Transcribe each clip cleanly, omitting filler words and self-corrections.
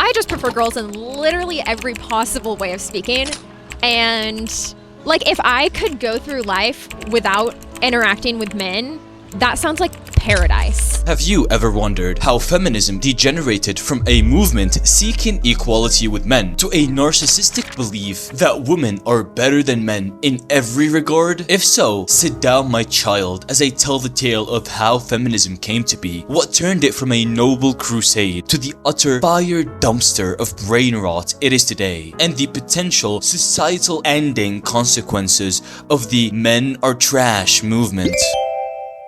I just prefer girls in literally every possible way of speaking. And like, if I could go through life without interacting with men, that sounds like paradise. Have you ever wondered how feminism degenerated from a movement seeking equality with men to a narcissistic belief that women are better than men in every regard? If so, sit down, my child, as I tell the tale of how feminism came to be, what turned it from a noble crusade to the utter fire dumpster of brain rot it is today, and the potential societal ending consequences of the men are trash movement.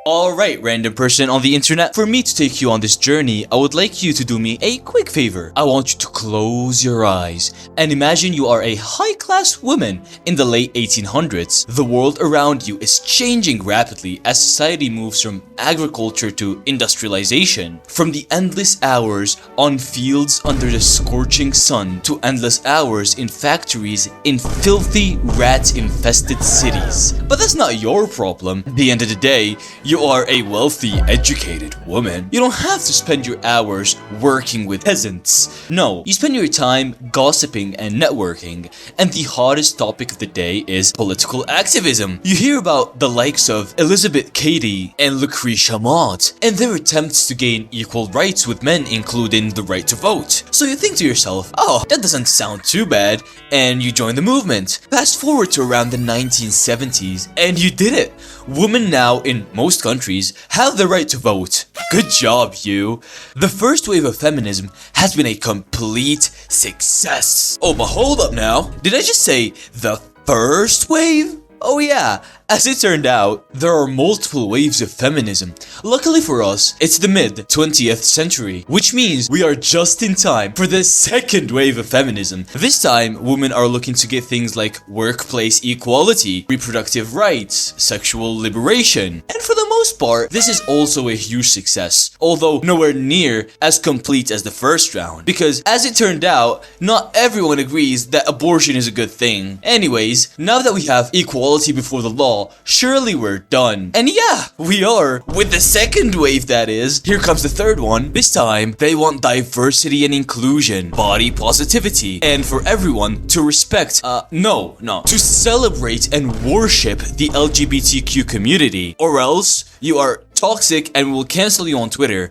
Alright, random person on the internet, for me to take you on this journey, I would like you to do me a quick favor. I want you to close your eyes and imagine you are a high-class woman in the late 1800s. The world around you is changing rapidly as society moves from agriculture to industrialization, from the endless hours on fields under the scorching sun to endless hours in factories in filthy, rat-infested cities. But that's not your problem. At the end of the day, you are a wealthy, educated woman. You don't have to spend your hours working with peasants. No, you spend your time gossiping and networking. And the hottest topic of the day is political activism. You hear about the likes of Elizabeth Cady and Lucretia Mott and their attempts to gain equal rights with men, including the right to vote. So you think to yourself, oh, that doesn't sound too bad, and you join the movement. Fast forward to around the 1970s, and you did it. Women now in most countries have the right to vote. Good job, you. The first wave of feminism has been a complete success. Oh, but hold up now. Did I just say the first wave? Oh yeah, as it turned out, there are multiple waves of feminism. Luckily for us, it's the mid-20th century, which means we are just in time for the second wave of feminism. This time, women are looking to get things like workplace equality, reproductive rights, sexual liberation, and for the most part, this is also a huge success, although nowhere near as complete as the first round, because as it turned out, not everyone agrees that abortion is a good thing. Anyways, now that we have equality before the law, surely we're done. And yeah, we are. With the second wave, that is. Here comes the third one. This time, they want diversity and inclusion, body positivity, and for everyone to respect, to celebrate and worship the LGBTQ community. Or else, you are toxic and will cancel you on Twitter.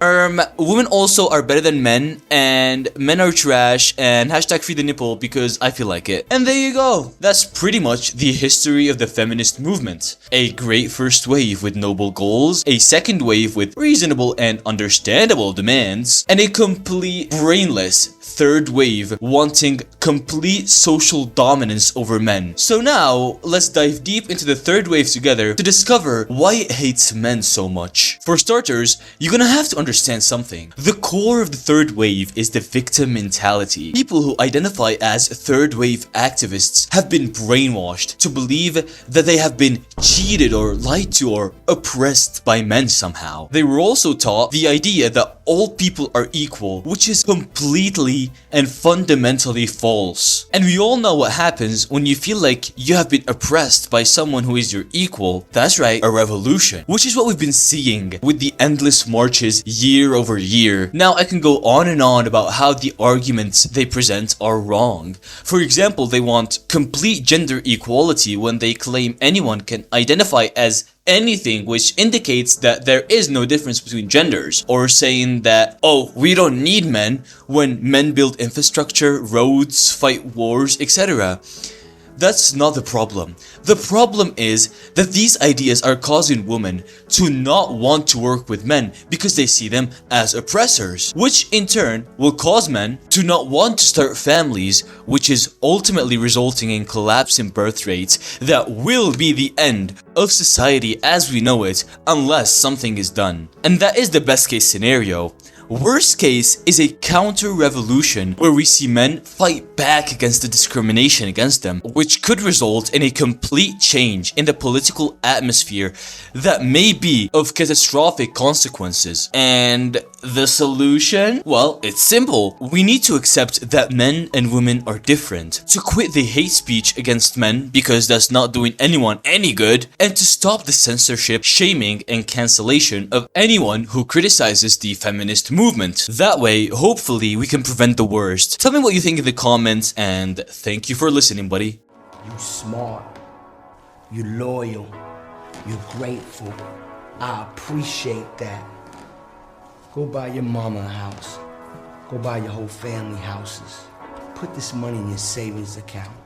Women also are better than men, and men are trash, and hashtag free the nipple because I feel like it. And there you go. That's pretty much the history of the feminist movement. A great first wave with noble goals, a second wave with reasonable and understandable demands, and a complete brainless third wave wanting complete social dominance over men. So now, let's dive deep into the third wave together to discover why it hates men so much. For starters, you're gonna have to understand something. The core of the third wave is the victim mentality. People who identify as third wave activists have been brainwashed to believe that they have been cheated or lied to or oppressed by men somehow. They were also taught the idea that all people are equal, which is completely and fundamentally false. And we all know what happens when you feel like you have been oppressed by someone who is your equal. That's right, a revolution, which is what we've been seeing with the endless marches year over year. Now I can go on and on about how the arguments they present are wrong. For example, they want complete gender equality when they claim anyone can identify as anything, which indicates that there is no difference between genders, or saying that, oh, we don't need men when men build infrastructure, roads, fight wars, etc. That's not the problem. The problem is that these ideas are causing women to not want to work with men because they see them as oppressors, which in turn will cause men to not want to start families, which is ultimately resulting in collapsing birth rates that will be the end of society as we know it unless something is done. And that is the best case scenario. Worst case is a counter-revolution where we see men fight back against the discrimination against them, which could result in a complete change in the political atmosphere that may be of catastrophic consequences. And The solution? Well, it's simple. We need to accept that men and women are different, to quit the hate speech against men because that's not doing anyone any good, and to stop the censorship, shaming, and cancellation of anyone who criticizes the feminist movement. That way, hopefully, we can prevent the worst. Tell me what you think in the comments, and thank you for listening, buddy. You smart, you loyal, you're grateful. I appreciate that. Go buy your mama a house. Go buy your whole family houses. Put this money in your savings account.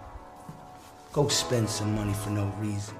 Go spend some money for no reason.